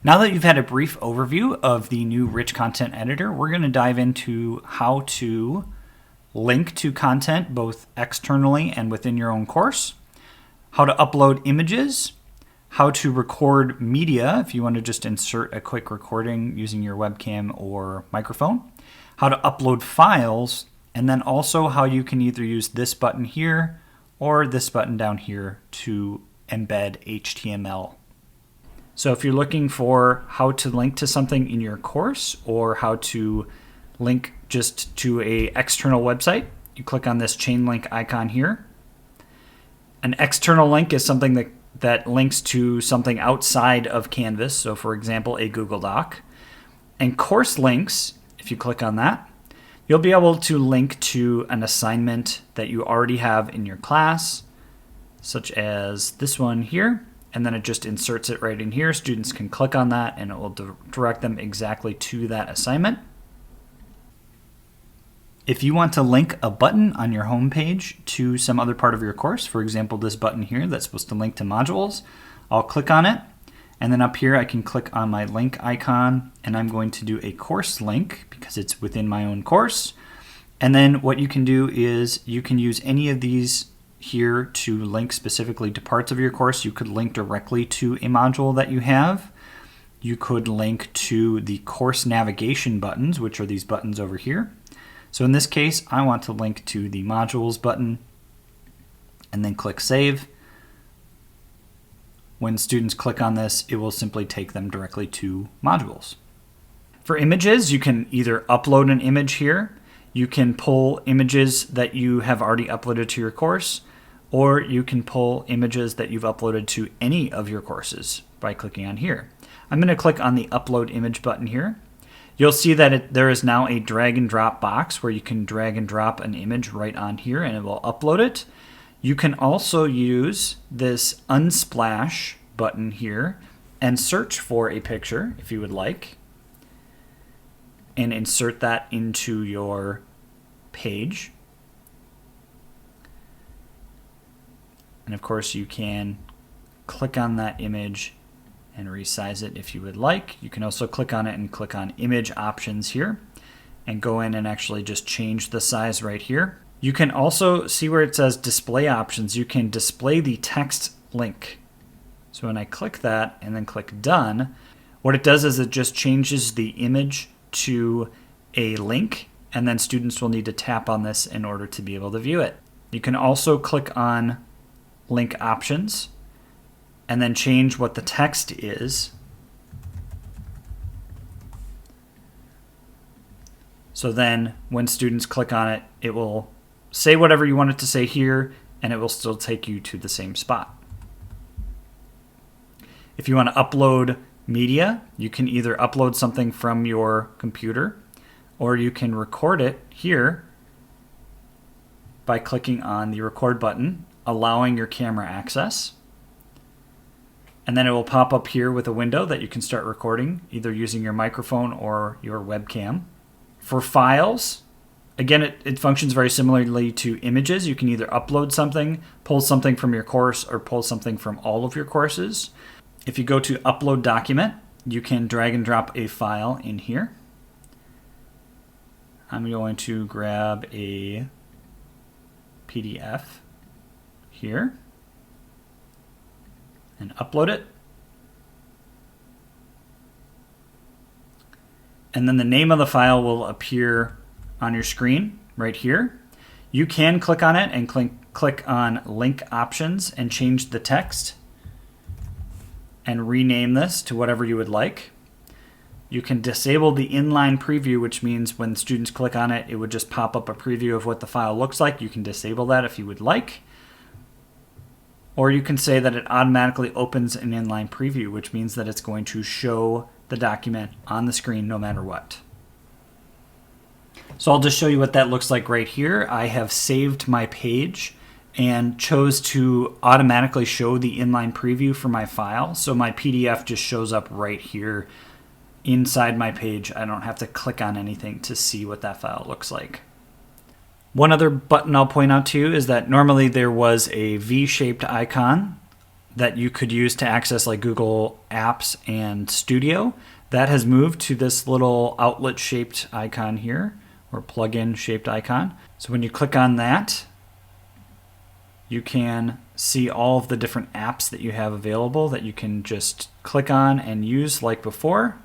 Now that you've had a brief overview of the new Rich Content Editor, we're going to dive into how to link to content both externally and within your own course, how to upload images, how to record media if you want to just insert a quick recording using your webcam or microphone, how to upload files, and then also how you can either use this button here or this button down here to embed HTML. So if you're looking for how to link to something in your course or how to link just to an external website, you click on this chain link icon here. An external link is something that links to something outside of Canvas, so for example, a Google Doc. And course links, if you click on that, you'll be able to link to an assignment that you already have in your class, such as this one here. And then it just inserts it right in here. Students can click on that and it will direct them exactly to that assignment. If you want to link a button on your home page to some other part of your course, for example, this button here that's supposed to link to modules, I'll click on it. And then up here, I can click on my link icon and I'm going to do a course link because it's within my own course. And then what you can do is you can use any of these here to link specifically to parts of your course. You could link directly to a module that you have. You could link to the course navigation buttons, which are these buttons over here. So in this case, I want to link to the modules button and then click save. When students click on this, it will simply take them directly to modules. For images, you can either upload an image here. You can pull images that you have already uploaded to your course, or you can pull images that you've uploaded to any of your courses by clicking on here. I'm going to click on the upload image button here. You'll see that there is now a drag and drop box where you can drag and drop an image right on here and it will upload it. You can also use this unsplash button here and search for a picture if you would like and insert that into your page. And of course you can click on that image and resize it if you would like. You can also click on it and click on image options here and go in and actually just change the size right here. You can also see where it says display options. You can display the text link. So when I click that and then click done, what it does is it just changes the image to a link and then students will need to tap on this in order to be able to view it. You can also click on link options and then change what the text is. So then when students click on it, it will say whatever you want it to say here and it will still take you to the same spot. If you want to upload media, you can either upload something from your computer or you can record it here by clicking on the record button, allowing your camera access. And then it will pop up here with a window that you can start recording, either using your microphone or your webcam. For files, again, it functions very similarly to images. You can either upload something, pull something from your course, or pull something from all of your courses. If you go to upload document, you can drag and drop a file in here. I'm going to grab a PDF here and upload it. And then the name of the file will appear on your screen right here. You can click on it and click on link options and change the text and rename this to whatever you would like. You can disable the inline preview, which means when students click on it, it would just pop up a preview of what the file looks like. You can disable that if you would like. Or you can say that it automatically opens an inline preview, which means that it's going to show the document on the screen no matter what. So I'll just show you what that looks like right here. I have saved my page and chose to automatically show the inline preview for my file. So my PDF just shows up right here inside my page. I don't have to click on anything to see what that file looks like. One other button I'll point out to you is that normally there was a V-shaped icon that you could use to access like Google Apps and Studio, that has moved to this little outlet shaped icon here, or plugin shaped icon. So when you click on that, you can see all of the different apps that you have available that you can just click on and use like before.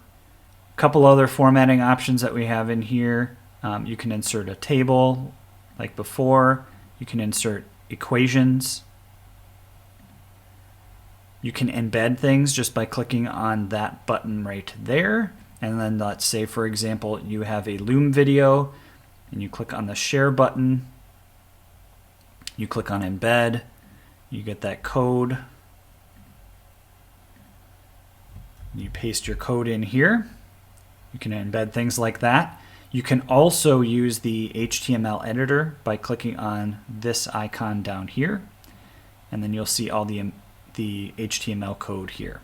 A couple other formatting options that we have in here. You can insert a table like before. You can insert equations. You can embed things just by clicking on that button right there. And then let's say, for example, you have a Loom video and you click on the share button. You click on embed. You get that code. You paste your code in here. You can embed things like that. You can also use the HTML editor by clicking on this icon down here. And then you'll see all the HTML code here.